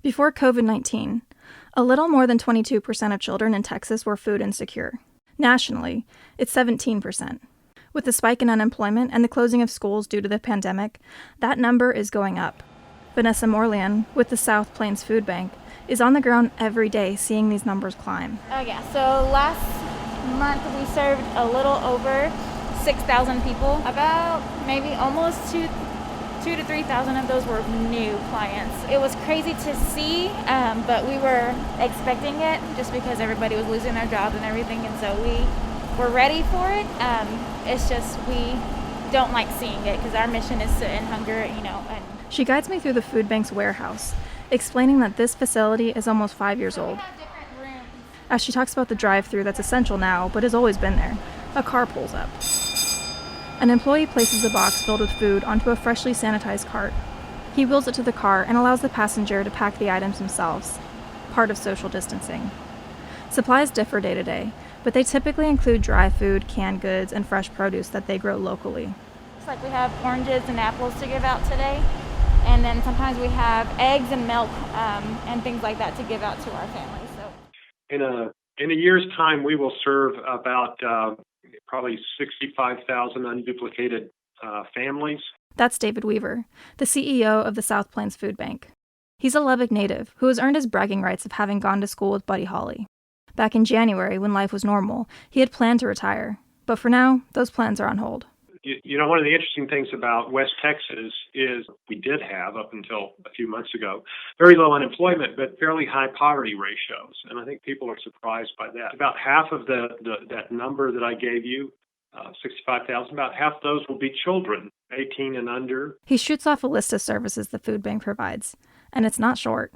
Before COVID-19, a little more than 22% of children in Texas were food insecure. Nationally, it's 17%. With the spike in unemployment and the closing of schools due to the pandemic, that number is going up. Vanessa Morelion, with the South Plains Food Bank, is on the ground every day seeing these numbers climb. So last month we served a little over 6,000 people. About maybe almost 2,000 to 3,000 of those were new clients. It was crazy to see, but we were expecting it just because everybody was losing their jobs and everything, and so we were ready for it. It's just we don't like seeing it because our mission is to end hunger, And She guides me through the food bank's warehouse, explaining that this facility is almost 5 years old. As she talks about the drive-thru that's essential now, but has always been there, a car pulls up. An employee places a box filled with food onto a freshly sanitized cart. He wheels it to the car and allows the passenger to pack the items themselves, part of social distancing. Supplies differ day to day, but they typically include dry food, canned goods, and fresh produce that they grow locally. It's like we have oranges and apples to give out today, and then sometimes we have eggs and milk and things like that to give out to our families. So, in a year's time, we will serve about probably 65,000 unduplicated families. That's David Weaver, the CEO of the South Plains Food Bank. He's a Lubbock native who has earned his bragging rights of having gone to school with Buddy Holly. Back in January, when life was normal, he had planned to retire. But for now, those plans are on hold. One of the interesting things about West Texas is we did have, up until a few months ago, very low unemployment, but fairly high poverty ratios. And I think people are surprised by that. About half of that number that I gave you, 65,000, about half of those will be children, 18 and under. He shoots off a list of services the food bank provides, and it's not short.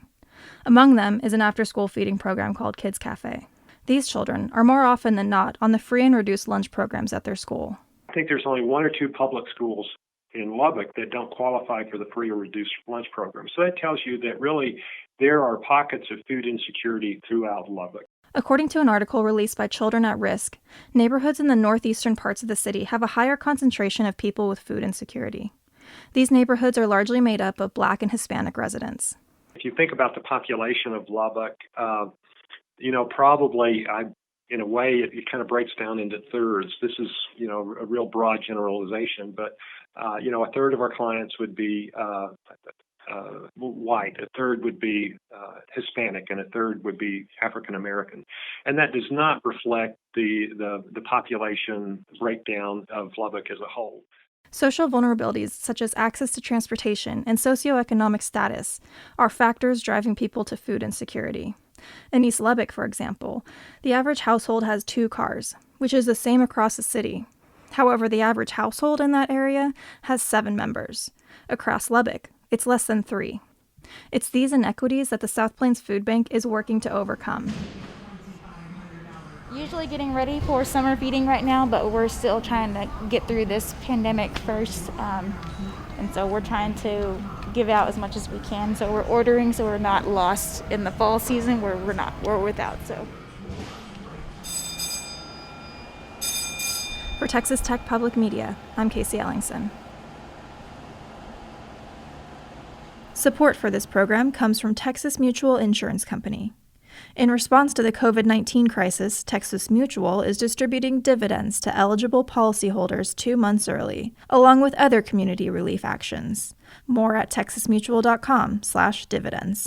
Among them is an after-school feeding program called Kids Cafe. These children are more often than not on the free and reduced lunch programs at their school. I think there's only one or two public schools in Lubbock that don't qualify for the free or reduced lunch program. So that tells you that really there are pockets of food insecurity throughout Lubbock. According to an article released by Children at Risk, neighborhoods in the northeastern parts of the city have a higher concentration of people with food insecurity. These neighborhoods are largely made up of Black and Hispanic residents. If you think about the population of Lubbock, probably in a way, it kind of breaks down into thirds. This is, a real broad generalization, but, a third of our clients would be white, a third would be Hispanic, and a third would be African American. And that does not reflect the population breakdown of Lubbock as a whole. Social vulnerabilities such as access to transportation and socioeconomic status are factors driving people to food insecurity. In East Lubbock, for example, the average household has 2 cars, which is the same across the city. However, the average household in that area has 7 members. Across Lubbock, it's less than 3. It's these inequities that the South Plains Food Bank is working to overcome. Usually getting ready for summer feeding right now, but we're still trying to get through this pandemic first. And so we're trying to give out as much as we can. So we're ordering so we're not lost in the fall season where we're without. So. For Texas Tech Public Media, I'm Casey Ellingson. Support for this program comes from Texas Mutual Insurance Company. In response to the COVID-19 crisis, Texas Mutual is distributing dividends to eligible policyholders 2 months early, along with other community relief actions. More at texasmutual.com/dividends.